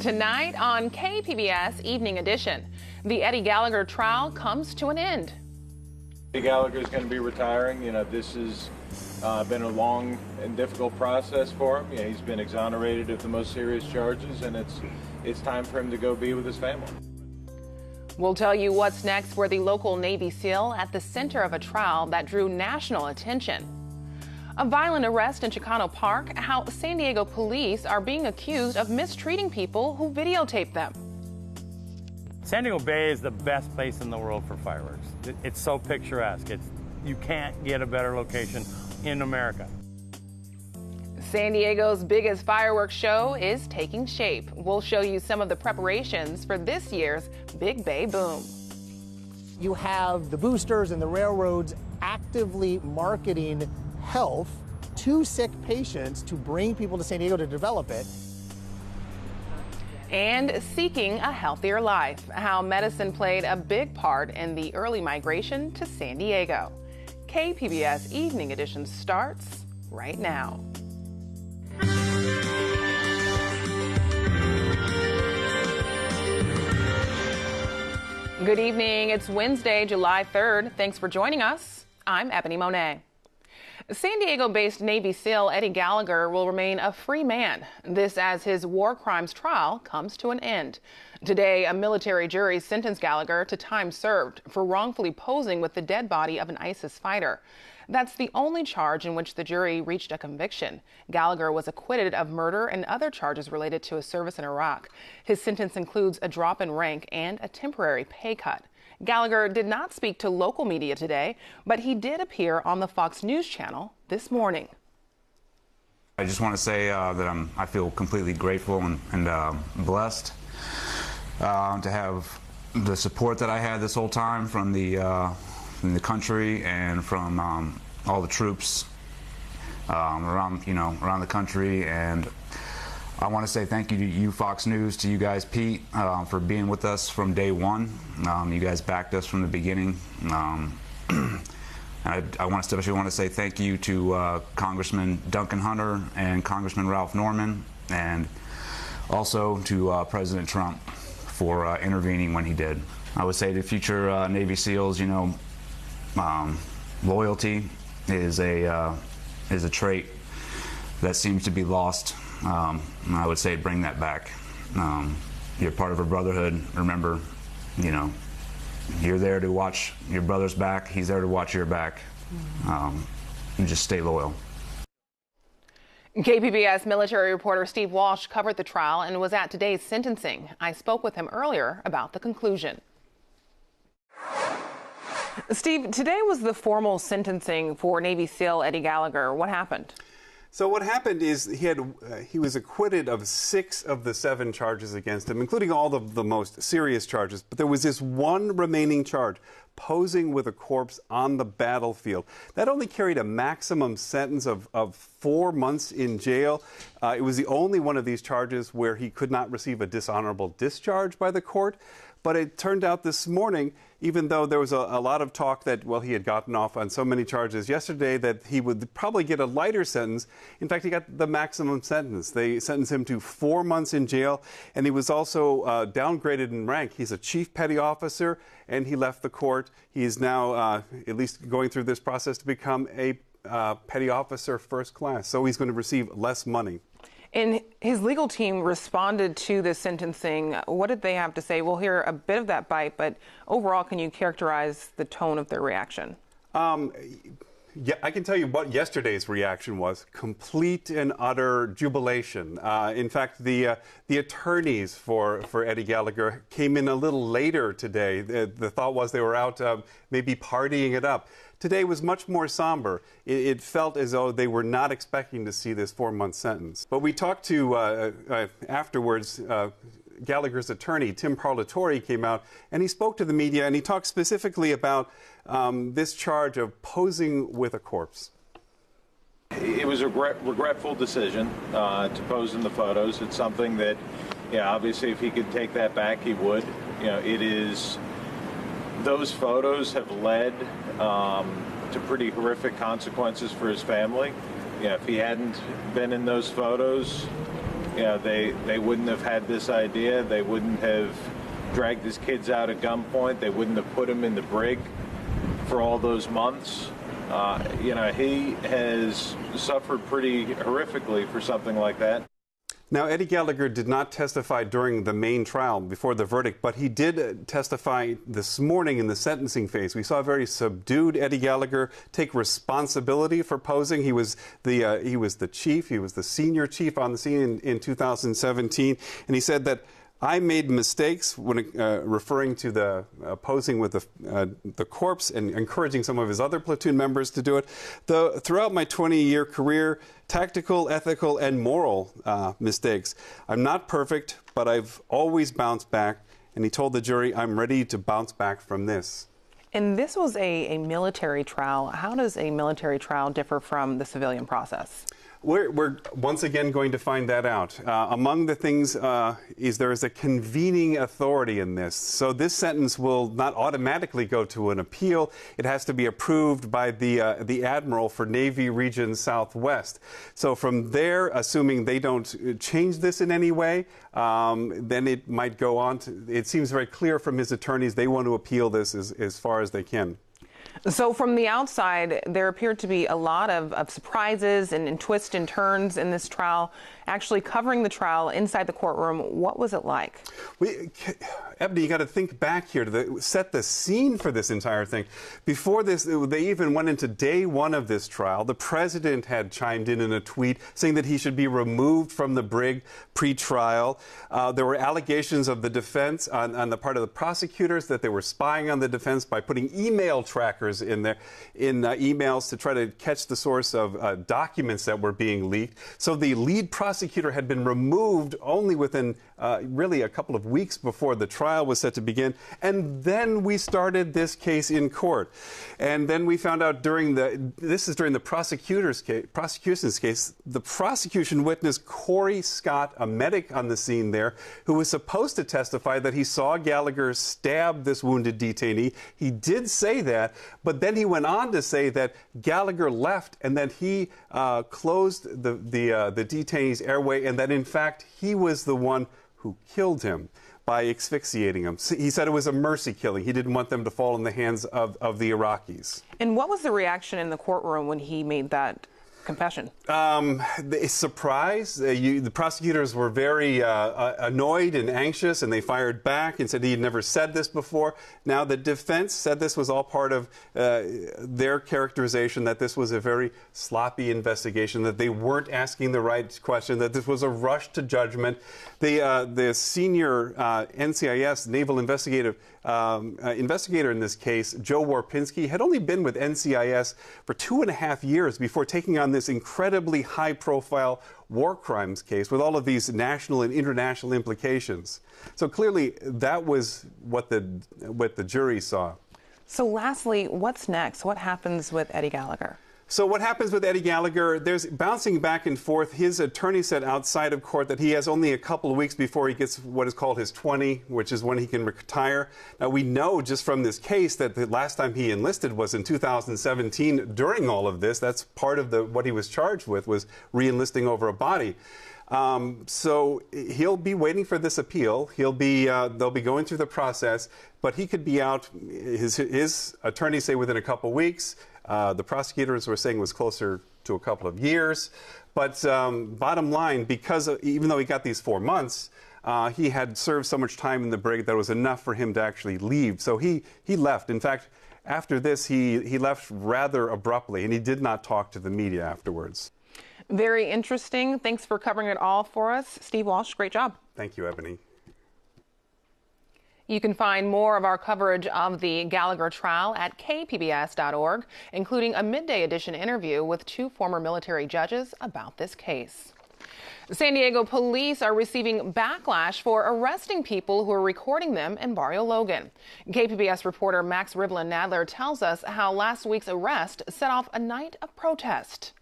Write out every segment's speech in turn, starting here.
Tonight on KPBS Evening Edition, the Eddie Gallagher trial comes to an end. Eddie Gallagher is going to be retiring. You know, this has been a long and difficult process for him. Yeah, he's been exonerated of the most serious charges, and it's time for him to go be with his family. We'll tell you what's next for the local Navy SEAL at the center of a trial that drew national attention. A violent arrest in Chicano Park, how San Diego police are being accused of mistreating people who videotaped them. San Diego Bay is the best place in the world for fireworks. It's so picturesque. You can't get a better location in America. San Diego's biggest fireworks show is taking shape. We'll show you some of the preparations for this year's Big Bay Boom. You have the boosters and the railroads actively marketing health to sick patients to bring people to San Diego to develop it. And seeking a healthier life, how medicine played a big part in the early migration to San Diego. KPBS Evening Edition starts right now. Good evening. It's Wednesday, July 3rd. Thanks for joining us. I'm Ebony Monet. San Diego-based Navy SEAL Eddie Gallagher will remain a free man. This as his war crimes trial comes to an end. Today, a military jury sentenced Gallagher to time served for wrongfully posing with the dead body of an ISIS fighter. That's the only charge in which the jury reached a conviction. Gallagher was acquitted of murder and other charges related to his service in Iraq. His sentence includes a drop in rank and a temporary pay cut. Gallagher did not speak to local media today, but he did appear on the Fox News channel this morning. I just want to say that I feel completely grateful and blessed to have the support that I had this whole time from the country and from all the troops around the country. And I want to say thank you to you, Fox News, to you guys, Pete, for being with us from day one. You guys backed us from the beginning. I especially want to say thank you to Congressman Duncan Hunter and Congressman Ralph Norman, and also to President Trump for intervening when he did. I would say to future Navy SEALs, loyalty is a trait that seems to be lost. I would say bring that back. You're part of a brotherhood. Remember, you're there to watch your brother's back. He's there to watch your back. And just stay loyal. KPBS military reporter Steve Walsh covered the trial and was at today's sentencing. I spoke with him earlier about the conclusion. Steve, today was the formal sentencing for Navy SEAL Eddie Gallagher. What happened? So what happened is he was acquitted of 6 of the 7 charges against him, including all of the most serious charges. But there was this one remaining charge, posing with a corpse on the battlefield. That only carried a maximum sentence of 4 months in jail. It was the only one of these charges where he could not receive a dishonorable discharge by the court. But it turned out this morning, even though there was a lot of talk that, well, he had gotten off on so many charges yesterday that he would probably get a lighter sentence. In fact, he got the maximum sentence. They sentenced him to 4 months in jail, and he was also downgraded in rank. He's a chief petty officer, and he left the court. He is now at least going through this process to become a petty officer first class. So he's going to receive less money. And his legal team responded to the sentencing. What did they have to say? We'll hear a bit of that bite, but overall, can you characterize the tone of their reaction? Yeah, I can tell you what yesterday's reaction was: complete and utter jubilation. In fact, the attorneys for Eddie Gallagher came in a little later today. The thought was they were out maybe partying it up. Today was much more somber. It felt as though they were not expecting to see this 4-month sentence. But we talked to, afterwards, Gallagher's attorney, Tim Parlatore, came out, and he spoke to the media, and he talked specifically about this charge of posing with a corpse. It was a regretful decision to pose in the photos. It's something that, obviously if he could take that back, he would. It is... Those photos have led to pretty horrific consequences for his family. If he hadn't been in those photos, they wouldn't have had this idea. They wouldn't have dragged his kids out at gunpoint. They wouldn't have put him in the brig for all those months. He has suffered pretty horrifically for something like that. Now, Eddie Gallagher did not testify during the main trial before the verdict, but he did testify this morning in the sentencing phase. We saw a very subdued Eddie Gallagher take responsibility for posing. He was the chief. He was the senior chief on the scene in 2017, and he said that I made mistakes when referring to the posing with the corpse and encouraging some of his other platoon members to do it. Throughout my 20-year career, tactical, ethical, and moral mistakes. I'm not perfect, but I've always bounced back. And he told the jury, I'm ready to bounce back from this. And this was a military trial. How does a military trial differ from the civilian process? We're once again going to find that out. Among the things is there is a convening authority in this. So this sentence will not automatically go to an appeal. It has to be approved by the Admiral for Navy Region Southwest. So from there, assuming they don't change this in any way, then it might go on to, it seems very clear from his attorneys they want to appeal this as far as they can. So from the outside, there appeared to be a lot of surprises and twists and turns in this trial. Actually covering the trial inside the courtroom, what was it like? Ebony, you got to think back here to set the scene for this entire thing. Before this, they even went into day one of this trial. The president had chimed in a tweet saying that he should be removed from the brig pre-trial. There were allegations of the defense on the part of the prosecutors that they were spying on the defense by putting email trackers in there, emails to try to catch the source of documents that were being leaked. So the lead prosecutor had been removed only within really a couple of weeks before the trial was set to begin. And then we started this case in court. And then we found out during the prosecution's case, the prosecution witnessed Corey Scott, a medic on the scene there, who was supposed to testify that he saw Gallagher stab this wounded detainee. He did say that, but then he went on to say that Gallagher left and that he closed the detainee's airway, and that in fact he was the one who killed him by asphyxiating him. He said it was a mercy killing. He didn't want them to fall in the hands of the Iraqis. And what was the reaction in the courtroom when he made that confession? Surprise. The prosecutors were very annoyed and anxious, and they fired back and said he had never said this before. Now, the defense said this was all part of their characterization, that this was a very sloppy investigation, that they weren't asking the right question, that this was a rush to judgment. The senior NCIS naval investigator in this case, Joe Warpinski, had only been with NCIS for 2.5 years before taking on this incredibly high-profile war crimes case with all of these national and international implications. So clearly, that was what the jury saw. So lastly, what's next? What happens with Eddie Gallagher? So what happens with Eddie Gallagher, there's bouncing back and forth. His attorney said outside of court that he has only a couple of weeks before he gets what is called his 20, which is when he can retire. Now, we know just from this case that the last time he enlisted was in 2017 during all of this. That's part of what he was charged with, was re-enlisting over a body. So he'll be waiting for this appeal. They'll be going through the process, but he could be out, his attorneys say within a couple weeks. The prosecutors were saying it was closer to a couple of years. But bottom line, even though he got these 4 months, he had served so much time in the brig that it was enough for him to actually leave. So he left. In fact, after this, he left rather abruptly, and he did not talk to the media afterwards. Very interesting. Thanks for covering it all for us. Steve Walsh, great job. Thank you, Ebony. You can find more of our coverage of the Gallagher trial at kpbs.org, including a midday edition interview with 2 former military judges about this case. San Diego police are receiving backlash for arresting people who are recording them in Barrio Logan. KPBS reporter Max Rivlin-Nadler tells us how last week's arrest set off a night of protest.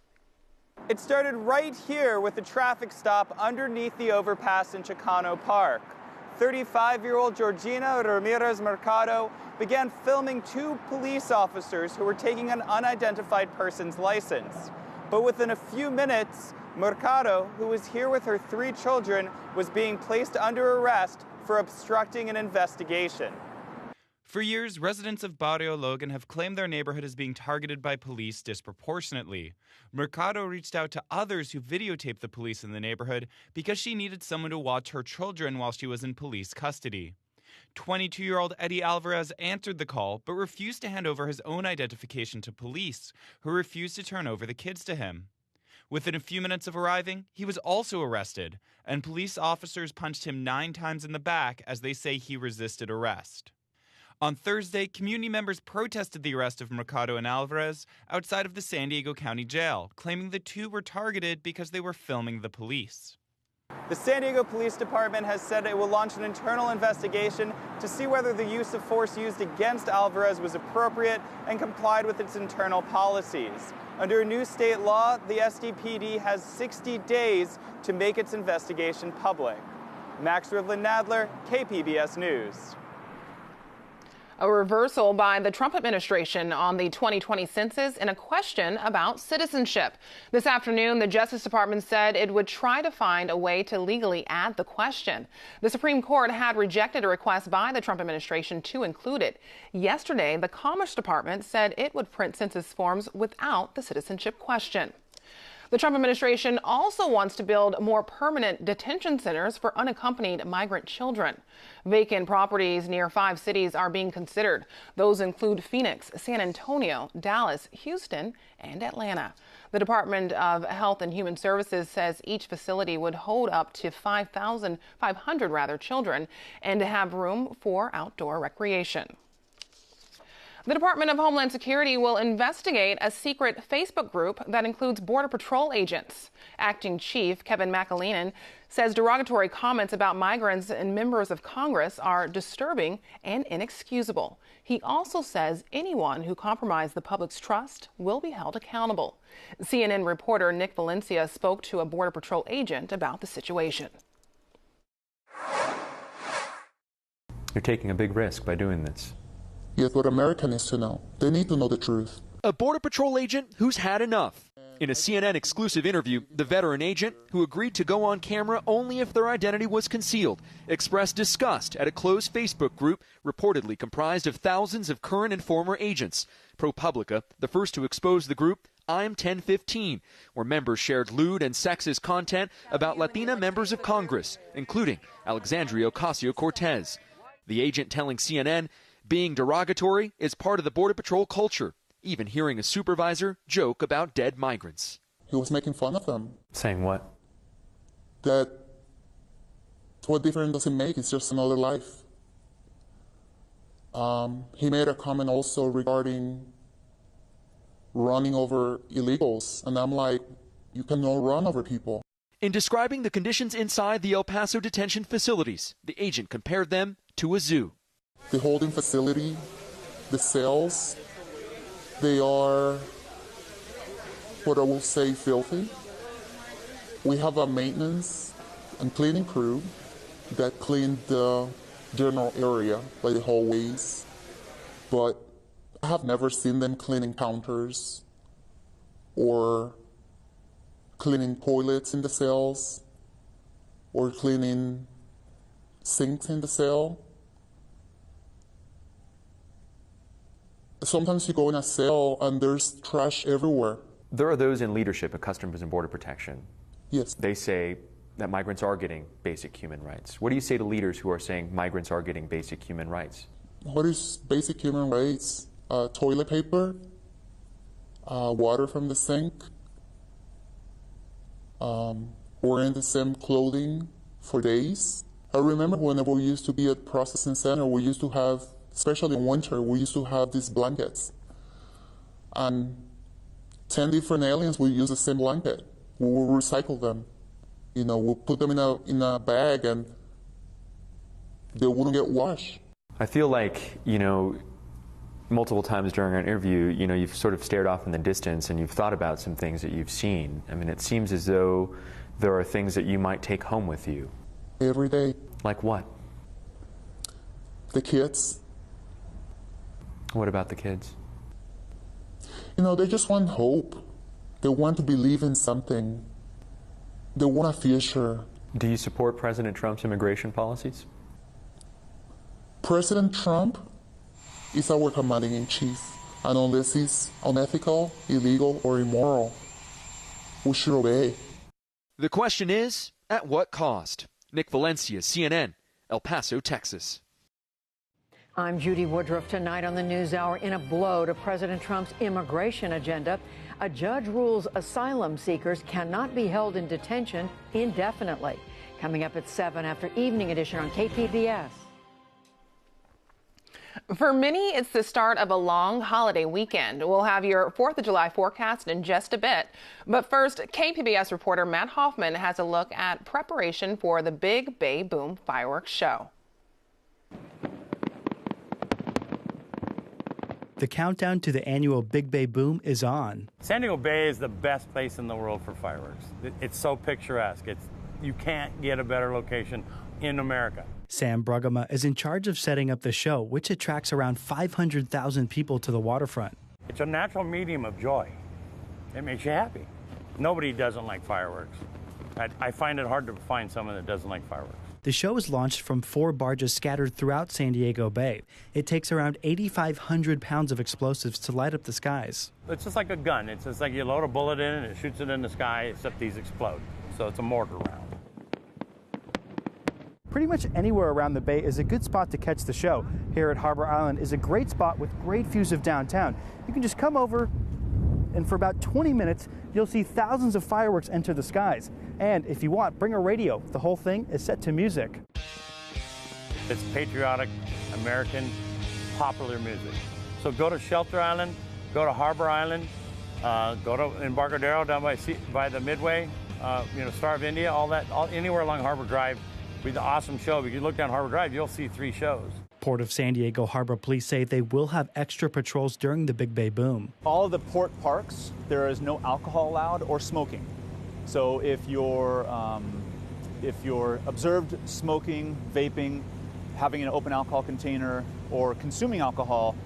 It started right here with a traffic stop underneath the overpass in Chicano Park. 35-year-old Georgina Ramirez Mercado began filming 2 police officers who were taking an unidentified person's license. But within a few minutes, Mercado, who was here with her 3 children, was being placed under arrest for obstructing an investigation. For years, residents of Barrio Logan have claimed their neighborhood is being targeted by police disproportionately. Mercado reached out to others who videotaped the police in the neighborhood because she needed someone to watch her children while she was in police custody. 22-year-old Eddie Alvarez answered the call but refused to hand over his own identification to police, who refused to turn over the kids to him. Within a few minutes of arriving, he was also arrested, and police officers punched him 9 times in the back as they say he resisted arrest. On Thursday, community members protested the arrest of Mercado and Alvarez outside of the San Diego County Jail, claiming the 2 were targeted because they were filming the police. The San Diego Police Department has said it will launch an internal investigation to see whether the use of force used against Alvarez was appropriate and complied with its internal policies. Under new state law, the SDPD has 60 days to make its investigation public. Max Rivlin-Nadler, KPBS News. A reversal by the Trump administration on the 2020 census and a question about citizenship. This afternoon, the Justice Department said it would try to find a way to legally add the question. The Supreme Court had rejected a request by the Trump administration to include it. Yesterday, the Commerce Department said it would print census forms without the citizenship question. The Trump administration also wants to build more permanent detention centers for unaccompanied migrant children. Vacant properties near 5 cities are being considered. Those include Phoenix, San Antonio, Dallas, Houston, and Atlanta. The Department of Health and Human Services says each facility would hold up to 500 children and have room for outdoor recreation. The Department of Homeland Security will investigate a secret Facebook group that includes Border Patrol agents. Acting Chief Kevin McAleenan says derogatory comments about migrants and members of Congress are disturbing and inexcusable. He also says anyone who compromised the public's trust will be held accountable. CNN reporter Nick Valencia spoke to a Border Patrol agent about the situation. You're taking a big risk by doing this. Yes, what America needs to know. They need to know the truth. A Border Patrol agent who's had enough. In a CNN exclusive interview, the veteran agent, who agreed to go on camera only if their identity was concealed, expressed disgust at a closed Facebook group reportedly comprised of thousands of current and former agents. ProPublica, the first to expose the group, I'm 1015, where members shared lewd and sexist content about Latina members of Congress, including Alexandria Ocasio-Cortez. The agent telling CNN, being derogatory is part of the Border Patrol culture, even hearing a supervisor joke about dead migrants. He was making fun of them. Saying what? That what difference does it make? It's just another life. He made a comment also regarding running over illegals, and I'm like, you cannot run over people. In describing the conditions inside the El Paso detention facilities, the agent compared them to a zoo. The holding facility, the cells, they are, what I will say, filthy. We have a maintenance and cleaning crew that clean the general area, like the hallways, but I have never seen them cleaning counters or cleaning toilets in the cells or cleaning sinks in the cell. Sometimes you go in a cell and there's trash everywhere. There are those in leadership at Customs and Border Protection. Yes. They say that migrants are getting basic human rights. What do you say to leaders who are saying migrants are getting basic human rights? What is basic human rights? Toilet paper, water from the sink, wearing the same clothing for days. I remember whenever we used to be at processing center, we used to have, especially in winter, we used to have these blankets. And 10 different aliens will use the same blanket. We will recycle them. You know, we'll put them in a bag and they wouldn't get washed. I feel like, multiple times during our interview, you've sort of stared off in the distance and you've thought about some things that you've seen. I mean, it seems as though there are things that you might take home with you. Every day. Like what? The kids. What about the kids? They just want hope. They want to believe in something. They want a future. Do you support President Trump's immigration policies? President Trump is our commander-in-chief, and unless he's unethical, illegal, or immoral, we should obey. The question is, at what cost? Nick Valencia, CNN, El Paso, Texas. I'm Judy Woodruff. Tonight on the NewsHour, in a blow to President Trump's immigration agenda, a judge rules asylum seekers cannot be held in detention indefinitely. Coming up at 7 after Evening Edition on KPBS. For many, it's the start of a long holiday weekend. We'll have your 4th of July forecast in just a bit. But first, KPBS reporter Matt Hoffman has a look at preparation for the Big Bay Boom fireworks show. The countdown to the annual Big Bay Boom is on. San Diego Bay is the best place in the world for fireworks. It's so picturesque. You can't get a better location in America. Sam Brugama is in charge of setting up the show, which attracts around 500,000 people to the waterfront. It's a natural medium of joy. It makes you happy. Nobody doesn't like fireworks. I find it hard to find someone that doesn't like fireworks. The show is launched from 4 barges scattered throughout San Diego Bay. It takes around 8,500 pounds of explosives to light up the skies. It's just like a gun. It's just like you load a bullet in and it shoots it in the sky, except these explode. So it's a mortar round. Pretty much anywhere around the bay is a good spot to catch the show. Here at Harbor Island is a great spot with great views of downtown. You can just come over, and for about 20 minutes, you'll see thousands of fireworks enter the skies. And if you want, bring a radio. The whole thing is set to music. It's patriotic, American, popular music. So go to Shelter Island, go to Harbor Island, go to Embarcadero down by the Midway, Star of India, anywhere along Harbor Drive. It'll be the awesome show. If you look down Harbor Drive, you'll see 3 shows. Port of San Diego Harbor Police say they will have extra patrols during the Big Bay Boom. All of the port parks, there is no alcohol allowed or smoking. So if you're observed smoking, vaping, having an open alcohol container, or consuming alcohol,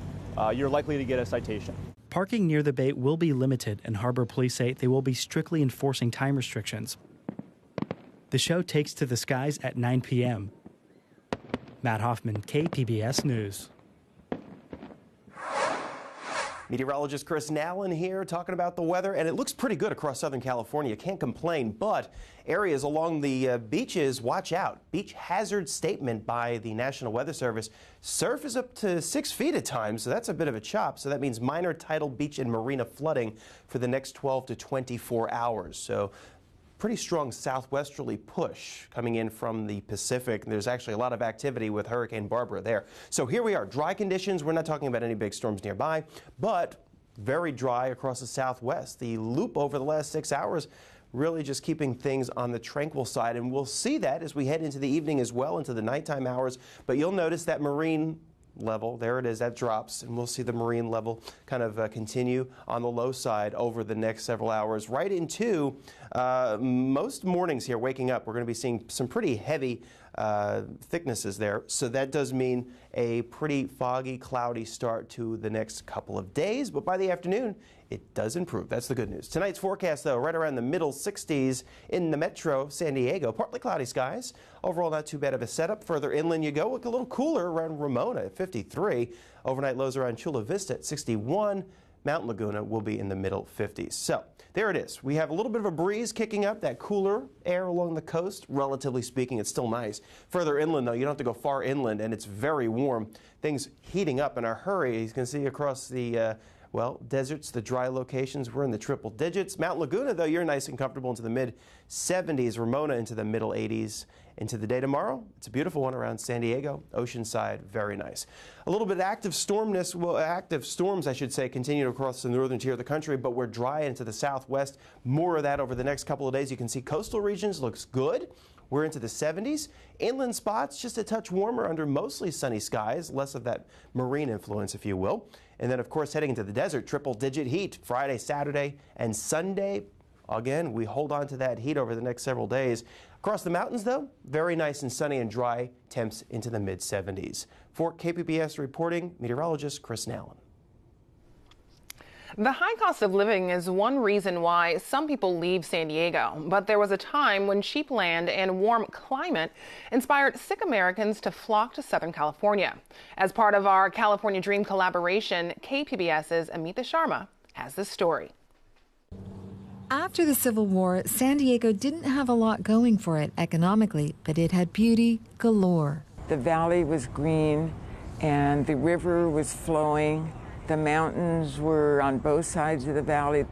you're likely to get a citation. Parking near the bay will be limited, and Harbor Police say they will be strictly enforcing time restrictions. The show takes to the skies at 9 p.m. Matt Hoffman, KPBS News. Meteorologist Chris Nallen here talking about the weather, and it looks pretty good across Southern California. Can't complain, but areas along the beaches, watch out. Beach hazard statement by the National Weather Service. Surf is up to 6 feet at times, so that's a bit of a chop. So that means minor tidal beach and marina flooding for the next 12 to 24 hours. So pretty strong southwesterly push coming in from the Pacific. There's actually a lot of activity with Hurricane Barbara there. So here we are, dry conditions. We're not talking about any big storms nearby, but very dry across the southwest. The loop over the last 6 hours really just keeping things on the tranquil side, and we'll see that as we head into the evening as well, into the nighttime hours. But you'll notice that marine level, there it is, that drops, and we'll see the marine level kind of continue on the low side over the next several hours, right into most mornings here waking up. We're going to be seeing some pretty heavy thicknesses there, so that does mean a pretty foggy, cloudy start to the next couple of days, but by the afternoon it does improve. That's the good news. Tonight's forecast, though, right around the middle 60s in the metro San Diego. Partly cloudy skies. Overall, not too bad of a setup. Further inland you go, look a little cooler around Ramona at 53. Overnight lows around Chula Vista at 61. Mount Laguna will be in the middle 50s. So there it is. We have a little bit of a breeze kicking up, that cooler air along the coast. Relatively speaking, it's still nice. Further inland, though, you don't have to go far inland, and it's very warm. Things heating up in a hurry. You can see across the deserts, the dry locations, we're in the triple digits. Mount Laguna, though, you're nice and comfortable into the mid-70s. Ramona into the middle 80s. Into the day tomorrow, it's a beautiful one around San Diego, Oceanside, very nice. A little bit of active storms, I should say, continue across the northern tier of the country, but we're dry into the southwest. More of that over the next couple of days. You can see coastal regions looks good. We're into the 70s. Inland spots just a touch warmer under mostly sunny skies, less of that marine influence, if you will. And then, of course, heading into the desert, triple-digit heat Friday, Saturday, and Sunday. Again, we hold on to that heat over the next several days. Across the mountains, though, very nice and sunny and dry, temps into the mid-70s. For KPBS reporting, meteorologist Chris Nallen. The high cost of living is one reason why some people leave San Diego, but there was a time when cheap land and warm climate inspired sick Americans to flock to Southern California. As part of our California Dream collaboration, KPBS's Amita Sharma has this story. After the Civil War, San Diego didn't have a lot going for it economically, but it had beauty galore. The valley was green and the river was flowing. The mountains were on both sides of the valley.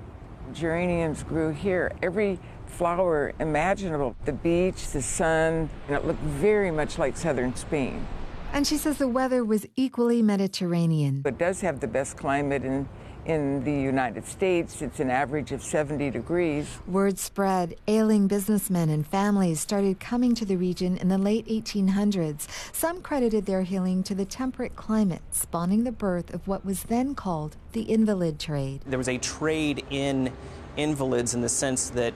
Geraniums grew here. Every flower imaginable. The beach, the sun, and it looked very much like southern Spain. And she says the weather was equally Mediterranean. It does have the best climate in the United States. It's an average of 70 degrees. Word spread. Ailing businessmen and families started coming to the region in the late 1800s. Some credited their healing to the temperate climate, spawning the birth of what was then called the invalid trade. There was a trade in invalids in the sense that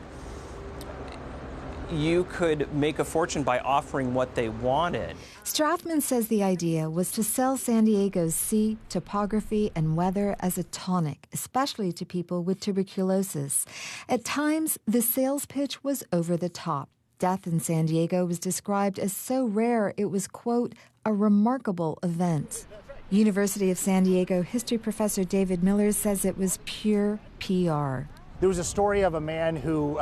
you could make a fortune by offering what they wanted. Strathman says the idea was to sell San Diego's sea, topography, and weather as a tonic, especially to people with tuberculosis. At times, the sales pitch was over the top. Death in San Diego was described as so rare it was, quote, a remarkable event. University of San Diego history professor David Miller says it was pure PR. There was a story of a man who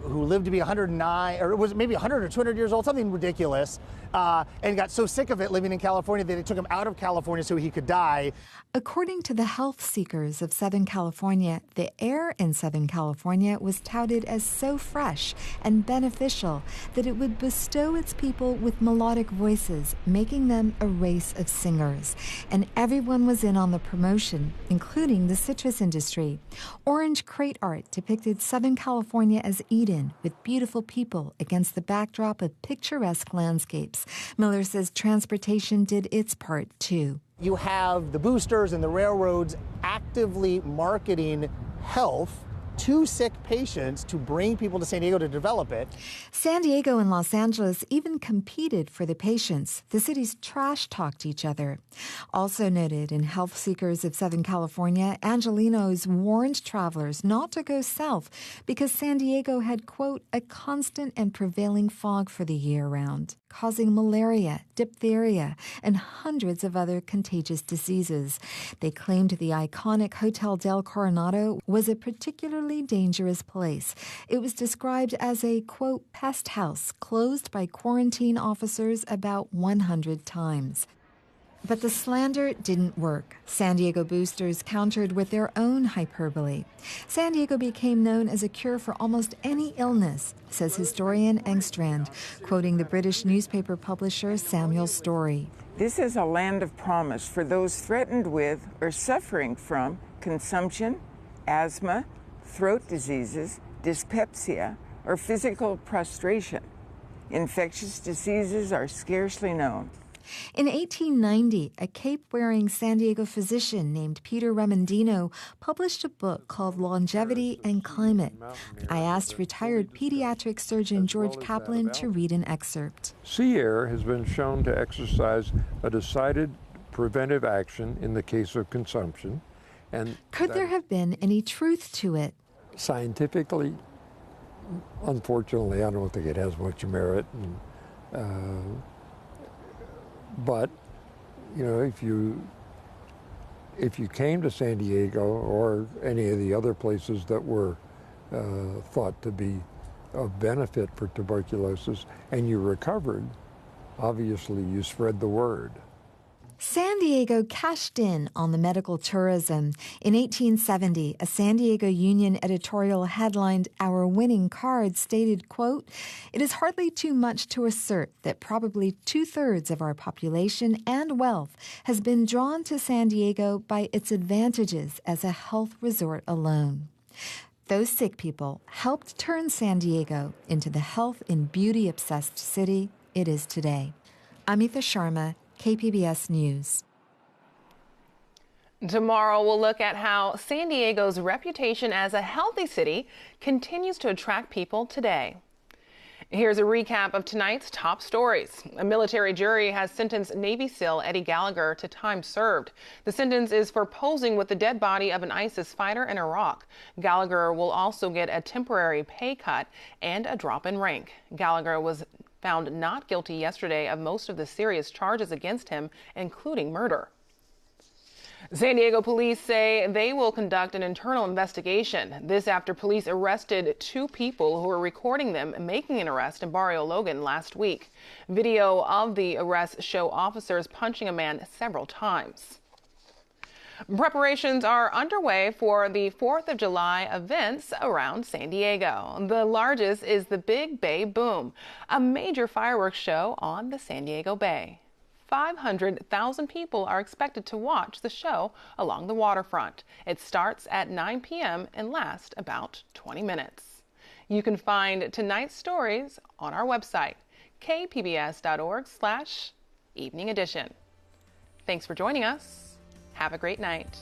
lived to be 109, or it was maybe 100 or 200 years old, something ridiculous, and got so sick of it living in California that it took him out of California so he could die. According to the health seekers of Southern California, the air in Southern California was touted as so fresh and beneficial that it would bestow its people with melodic voices, making them a race of singers. And everyone was in on the promotion, including the citrus industry. Orange crate art depicted Southern California as Eden, with beautiful people against the backdrop of picturesque landscapes. Miller says transportation did its part, too. You have the boosters and the railroads actively marketing health to sick patients to bring people to San Diego to develop it. San Diego and Los Angeles even competed for the patients. The cities trash-talked each other. Also noted in Health Seekers of Southern California, Angelenos warned travelers not to go south because San Diego had, quote, a constant and prevailing fog for the year round, causing malaria, diphtheria, and hundreds of other contagious diseases. They claimed the iconic Hotel del Coronado was a particularly dangerous place. It was described as a, quote, pest house closed by quarantine officers about 100 times. But the slander didn't work. San Diego boosters countered with their own hyperbole. San Diego became known as a cure for almost any illness, says historian Engstrand, quoting the British newspaper publisher Samuel Storey. This is a land of promise for those threatened with or suffering from consumption, asthma, throat diseases, dyspepsia, or physical prostration. Infectious diseases are scarcely known. In 1890, a cape-wearing San Diego physician named Peter Remendino published a book called Longevity and Climate. I asked retired pediatric surgeon George Kaplan to read an excerpt. Sea air has been shown to exercise a decided preventive action in the case of consumption. And could there have been any truth to it? Scientifically, unfortunately, I don't think it has much merit. But, you know, if you came to San Diego or any of the other places that were thought to be of benefit for tuberculosis and you recovered, obviously you spread the word. San Diego cashed in on the medical tourism. In 1870, a San Diego Union editorial headlined "Our Winning Card" stated, quote, "It is hardly too much to assert that probably 2/3 of our population and wealth has been drawn to San Diego by its advantages as a health resort alone." Those sick people helped turn San Diego into the health and beauty-obsessed city it is today. Amita Sharma, KPBS News. Tomorrow, we'll look at how San Diego's reputation as a healthy city continues to attract people today. Here's a recap of tonight's top stories. A military jury has sentenced Navy SEAL Eddie Gallagher to time served. The sentence is for posing with the dead body of an ISIS fighter in Iraq. Gallagher will also get a temporary pay cut and a drop in rank. Gallagher was found not guilty yesterday of most of the serious charges against him, including murder. San Diego police say they will conduct an internal investigation. This after police arrested 2 people who were recording them making an arrest in Barrio Logan last week. Video of the arrest show officers punching a man several times. Preparations are underway for the 4th of July events around San Diego. The largest is the Big Bay Boom, a major fireworks show on the San Diego Bay. 500,000 people are expected to watch the show along the waterfront. It starts at 9 p.m. and lasts about 20 minutes. You can find tonight's stories on our website, kpbs.org/evening edition. Thanks for joining us. Have a great night.